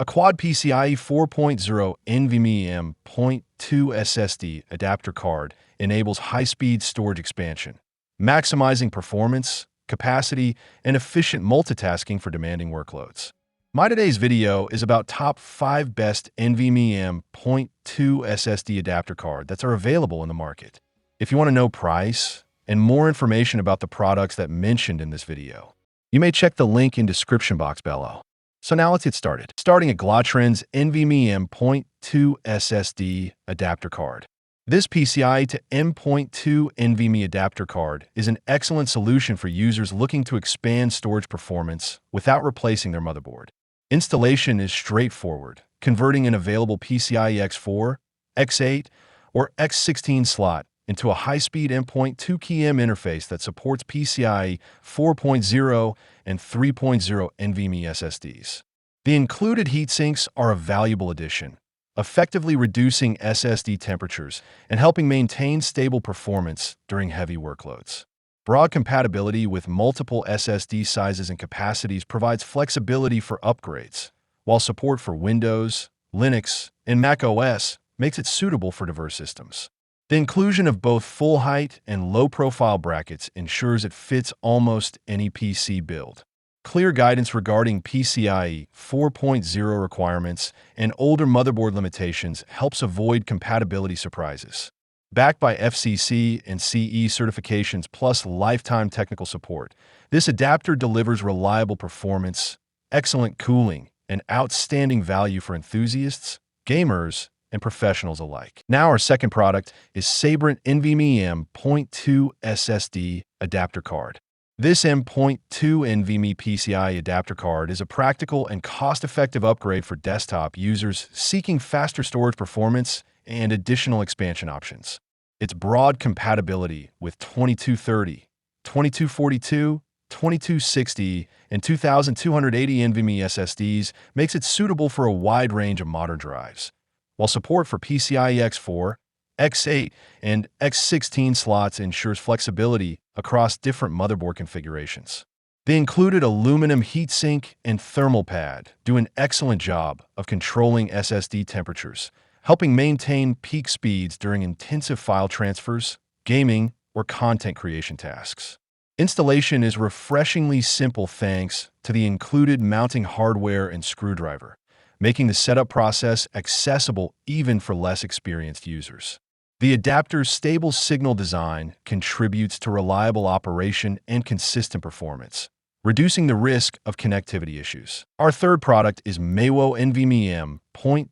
A Quad PCIe 4.0 NVMe M.2 SSD adapter card enables high-speed storage expansion, maximizing performance, capacity, and efficient multitasking for demanding workloads. My today's video is about top 5 best NVMe M.2 SSD adapter card that are available in the market. If you want to know price and more information about the products that mentioned in this video, you may check the link in description box below. So now let's get started. Starting at Glotron's NVMe M.2 SSD adapter card. This PCIe to M.2 NVMe adapter card is an excellent solution for users looking to expand storage performance without replacing their motherboard. Installation is straightforward, converting an available PCIe X4, X8, or X16 slot into a high-speed M.2 key M interface that supports PCIe 4.0 and 3.0 NVMe SSDs. The included heatsinks are a valuable addition, effectively reducing SSD temperatures and helping maintain stable performance during heavy workloads. Broad compatibility with multiple SSD sizes and capacities provides flexibility for upgrades, while support for Windows, Linux, and Mac OS makes it suitable for diverse systems. The inclusion of both full-height and low-profile brackets ensures it fits almost any PC build. Clear guidance regarding PCIe 4.0 requirements and older motherboard limitations helps avoid compatibility surprises. Backed by FCC and CE certifications plus lifetime technical support, this adapter delivers reliable performance, excellent cooling, and outstanding value for enthusiasts, gamers, and professionals alike. Now our second product is Sabrent NVMe M.2 SSD adapter card. This M.2 NVMe PCIe adapter card is a practical and cost-effective upgrade for desktop users seeking faster storage performance and additional expansion options. Its broad compatibility with 2230, 2242, 2260, and 2280 NVMe SSDs makes it suitable for a wide range of modern drives, while support for PCIe X4, X8, and X16 slots ensures flexibility across different motherboard configurations. The included aluminum heatsink and thermal pad do an excellent job of controlling SSD temperatures, helping maintain peak speeds during intensive file transfers, gaming, or content creation tasks. Installation is refreshingly simple thanks to the included mounting hardware and screwdriver, making the setup process accessible even for less experienced users. The adapter's stable signal design contributes to reliable operation and consistent performance, reducing the risk of connectivity issues. Our third product is Mewo NVMe M.2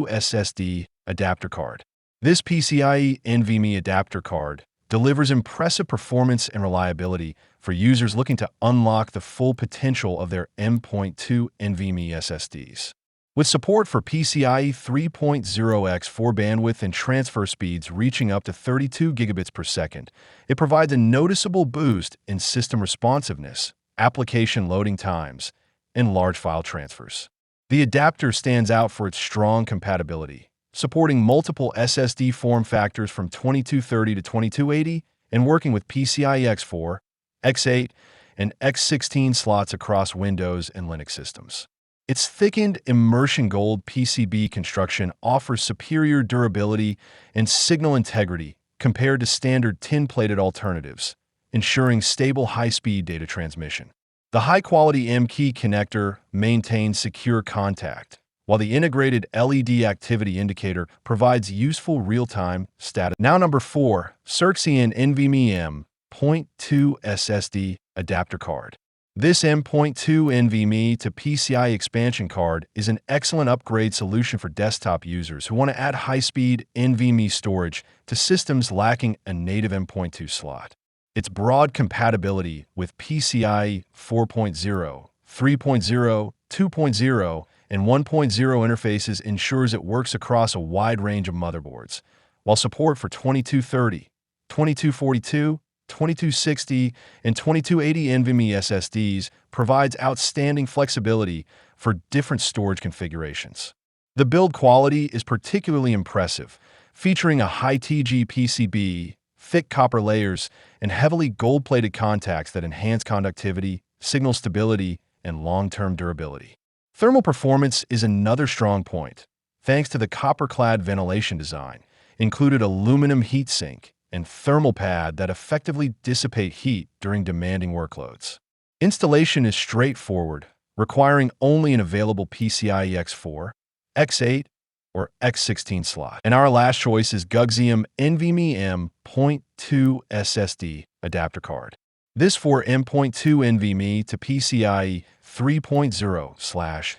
SSD adapter card. This PCIe NVMe adapter card delivers impressive performance and reliability for users looking to unlock the full potential of their M.2 NVMe SSDs. With support for PCIe 3.0 X4 bandwidth and transfer speeds reaching up to 32 gigabits per second, it provides a noticeable boost in system responsiveness, application loading times, and large file transfers. The adapter stands out for its strong compatibility, supporting multiple SSD form factors from 2230 to 2280 and working with PCIe X4, X8, and X16 slots across Windows and Linux systems. Its thickened immersion gold PCB construction offers superior durability and signal integrity compared to standard tin-plated alternatives, ensuring stable high-speed data transmission. The high-quality M-key connector maintains secure contact, while the integrated LED activity indicator provides useful real-time status. Now number 4, Xerxes NVMe M.2 SSD adapter card. This M.2 NVMe to PCIe expansion card is an excellent upgrade solution for desktop users who want to add high-speed NVMe storage to systems lacking a native M.2 slot. Its broad compatibility with PCIe 4.0, 3.0, 2.0, and 1.0 interfaces ensures it works across a wide range of motherboards, while support for 2230, 2242, 2260, and 2280 NVMe SSDs provides outstanding flexibility for different storage configurations. The build quality is particularly impressive, featuring a high TG PCB, thick copper layers, and heavily gold-plated contacts that enhance conductivity, signal stability, and long-term durability. Thermal performance is another strong point. Thanks to the copper-clad ventilation design, included aluminum heatsink and thermal pad that effectively dissipate heat during demanding workloads. Installation is straightforward, requiring only an available PCIe X4, X8, or X16 slot. And our last choice is Workstation NVMe M.2 SSD adapter card. This 4.0 NVMe to PCIe 3.0/4.0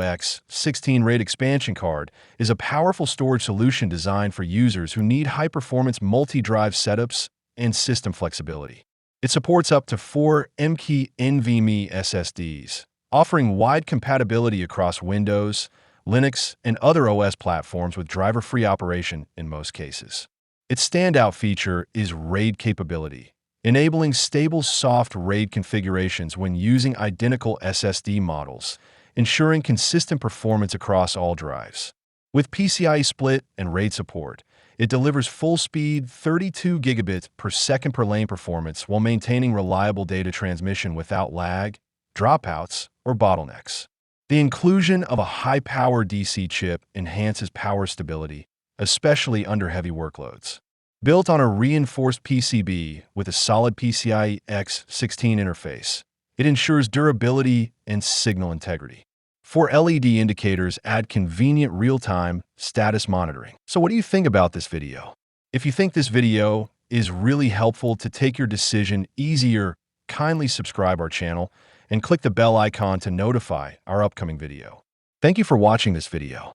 X16 RAID expansion card is a powerful storage solution designed for users who need high-performance multi-drive setups and system flexibility. It supports up to 4 NVMe NVMe SSDs, offering wide compatibility across Windows, Linux, and other OS platforms with driver-free operation in most cases. Its standout feature is RAID capability, enabling stable soft RAID configurations when using identical SSD models, ensuring consistent performance across all drives. With PCIe split and RAID support, it delivers full-speed 32 gigabits per second per lane performance while maintaining reliable data transmission without lag, dropouts, or bottlenecks. The inclusion of a high-power DC chip enhances power stability, especially under heavy workloads. Built on a reinforced PCB with a solid PCIe X16 interface, it ensures durability and signal integrity. 4 LED indicators add convenient real-time status monitoring. So what do you think about this video? If you think this video is really helpful to take your decision easier, kindly subscribe our channel and click the bell icon to notify our upcoming video. Thank you for watching this video.